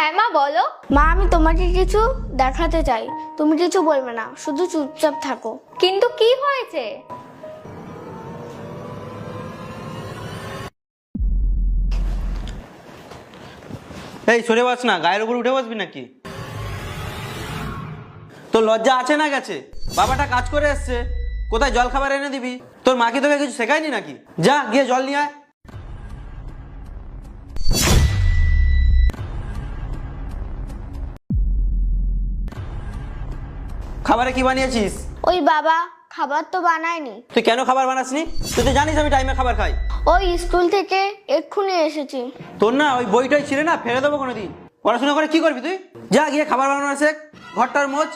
হ্যাঁ মা বলো। মা, আমি তোমাকে কিছু দেখাতে চাই, তুমি কিছু বলবে না, শুধু চুপচাপ থাকো। কিন্তু কি হয়েছে? এই সরে বস না, গায়ের উপর উঠে বসবি নাকি? তোর লজ্জা আছে না গেছে? বাবাটা কাজ করে এসছে, কোথায় জল খাবার এনে দিবি? তোর মা কি তোকে কিছু শেখায়নি নাকি? যা গিয়ে জল নিয়ে আয়। খাবারে কি বানিয়েছিস? ওই বাবা খাবার তো বানায়নি। তুই কেন খাবার বানাসনি? তুই তো জানিস আমি টাইমে খাবার খাই। ওই স্কুল থেকে এক্ষুনি এসেছি। তোর না ওই বইটাই ছিঁড়ে না ফেলে দেবো কোনোদিন। পড়াশোনা করে কি করবি তুই? যা গিয়ে খাবার বানানো শেখ, ঘরটার মোচ।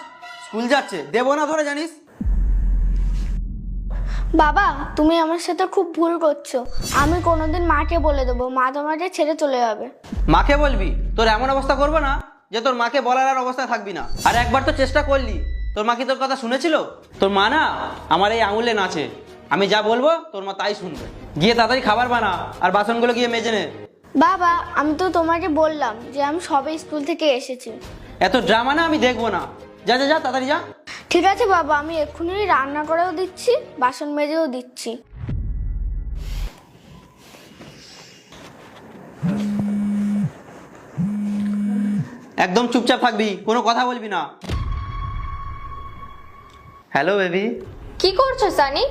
স্কুল যাচ্ছে দেবো না ধরে জানিস। বাবা, তুমি আমার সাথে খুব ভুল করছো। আমি কোনোদিন মাকে বলে দেবো, মা তোমাকে ছেড়ে চলে যাবে। মাকে বলবি? তোর এমন অবস্থা করবো না যে তোর মাকে বলার আর অবস্থা থাকবি না। আর একবার তো চেষ্টা করলি, তোর মা কি তোর কথা শুনেছিল? তোর মা না আমার এই আঙুলে নাচে, আমি যা বলবো তোর মা তাই শুনবে। গিয়ে তাড়াতাড়ি খাবার বানা আর বাসনগুলো গিয়ে মেজে নে। বাবা, আমি তো তোমাকে বললাম যে আমি সবে স্কুল থেকে এসেছি। এত ড্রামা না আমি দেখবো না। যা যা যা তাড়াতাড়ি যা। ঠিক আছে বাবা, আমি এক্ষুনি রান্না করেও দিচ্ছি, বাসন মেজেও দিচ্ছি। একদম চুপচাপ থাকবি, কোনো কথা বলবি না। Hello baby. কি করছো সানি?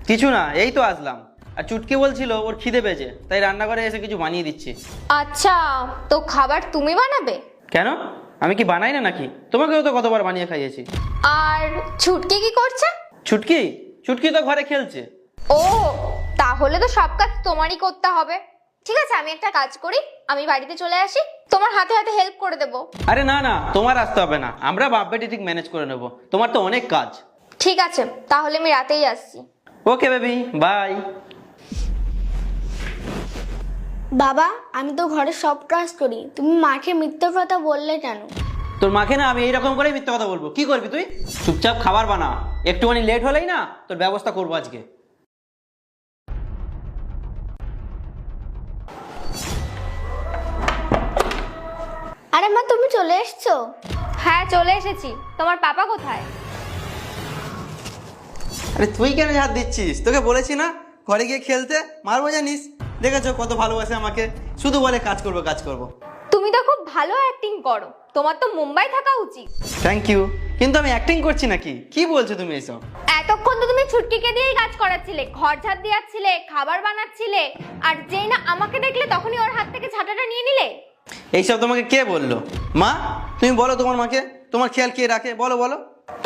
কিছু না, এই তো আসলাম। আর চুটকি বলছিল ওর খিদে পেয়েছে, তাই রান্নাঘরে এসে কিছু বানিয়ে দিচ্ছি। আচ্ছা, তো খাবার তুমি বানাবে? কেন, আমি কি বানাই না নাকি? তোমাকেও তো কতবার বানিয়ে খাইয়েছি। আর ছুটকি কি করছে? ছুটকি? ছুটকি তো ঘরে খেলছে। ও, তাহলে তো সব কাজ তোমারই করতে হবে। ঠিক আছে, আমি একটা কাজ করি, আমি বাড়িতে চলে আসি, তোমার হাতে হাতে হেল্প করে দেবো। আরে না না, তোমার আসতে হবে না, আমরা বাপ বেটি ঠিক ম্যানেজ করে নেব। তোমার তো অনেক কাজ। ঠিক আছে, তাহলে আমি রাতেই আসছি। Okay baby, bye. বাবা, আমি তো ঘরে সব কাজ করি, তুমি মাকে মিথ্যে কথা বললে কেন? তোর মাকে না আমি এইরকম করেই মিথ্যে কথা বলবো? কি করবি তুই? চুপচাপ খাবার বানা, একটুখানি লেট হলেই না তোর ব্যবস্থা করবো আজকে। আরে মা, তুমি চলে এসছো? হ্যাঁ চলে এসেছি। তোমার পাপা কোথায়? আরে তুই কেন হাত দিচ্ছিস? তোকে বলেছি না ঘরে গিয়ে খেলতে, মারবো জানিস। দেখেছো কত ভালোবাসে আমাকে, শুধু বলে কাজ করবো কাজ করবো। তুমি তো খুব ভালো অ্যাক্টিং করো, তোমার তো মুম্বাই থাকা উচিত। থ্যাংক ইউ, কিন্তু আমি অ্যাক্টিং করছি নাকি? কি বলছো তুমি এসব? এতক্ষণ তো তুমি ছুটকিকে দিয়েই কাজ করাচ্ছিলে, ঘর ঝাড় দিয়াচ্ছিলে, খাবার বানাচ্ছিলে, আর যেই না আমাকে দেখলে তখনই ওর হাত থেকে ঝাঁটাটা নিয়ে নিলে। এইসব তোমাকে কে বললো? মা, তুমি বলো তোমার মাকে, তোমার খেয়াল কে রাখে? বলো বলো।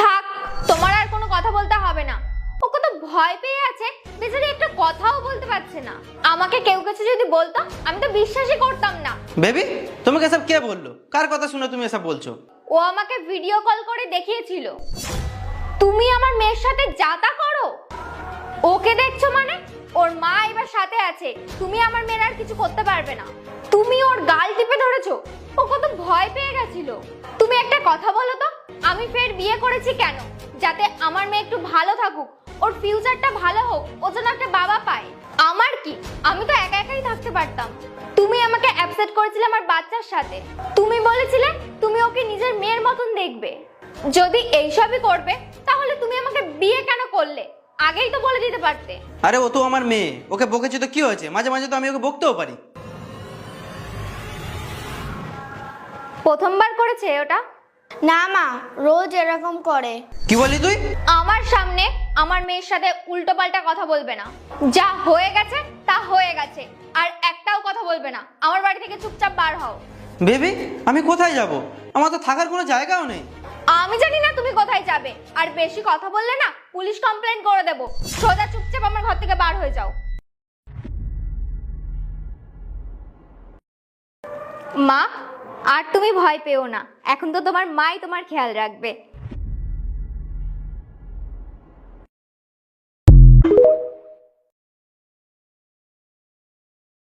থাক, তোমার আর কোনো কথা বলতে হবে না। ও কত ভয় পেয়ে আছে, বেচারি একটা কথাও বলতে পারছে না। আমাকে কেউ কিছু যদি বলতো আমি তো বিশ্বাসই করতাম না। বেবি, তোমাকে এসব কে বললো? কার কথা শুনে তুমি এসব বলছো? ও আমাকে ভিডিও কল করে দেখিয়েছিল তুমি আমার মেয়ের সাথে যাতা করো। ওকে দেখছো মানে? ওর মা এবার সাথে আছে, তুমি আমার মেয়ের আর কিছু করতে পারবে না। তুমি ওর গাল টিপে ধরেছো, ও কত ভয় পেয়ে গেছিল। তুমি একটা কথা বলো তো, আমি ফের বিয়ে করেছি কেন? যাতে আমার মেয়ে একটু ভালো থাকুক, ওর ফিউচারটা ভালো হোক, ও যেন একটা বাবা পায়। আমার কি, আমি তো একা একাই থাকতে পারতাম। তুমি আমাকে অ্যাপসেট করেছিলে আমার বাচ্চার সাথে। তুমি বলেছিলে তুমি ওকে নিজের মেয়ের মতন দেখবে। যদি এইসবই করবে তাহলে তুমি আমাকে বিয়ে কেন করলে? আগেই তো বলে দিতে পারতে। আরে ও তো আমার মেয়ে, ওকে বকেছি তো কি হয়েছে? মাঝে মাঝে তো আমি ওকে বকতেও পারি। প্রথমবার করেছে ওটা? না মা, রোজ এরকম করে। কি বললি তুই? আমার সামনে আমার মেয়ের সাথে উল্টো পাল্টা কথা বলবে না। যা হয়ে গেছে তা হয়ে গেছে, আর একটাও কথা বলবে না। আমার বাড়ি থেকে চুপচাপ বার হও। বেবি, আমি কোথায় যাব? আমার তো থাকার কোনো জায়গাও নেই। আমি জানি না তুমি কোথায় যাবে, আর বেশি কথা বললে না পুলিশ কমপ্লেইন করে দেব। সোজা চুপচাপ আমার ঘর থেকে বার হয়ে যাও। মা, আর তুমি ভয় পেও না, এখন তো তোমার মাই তোমার খেয়াল রাখবে।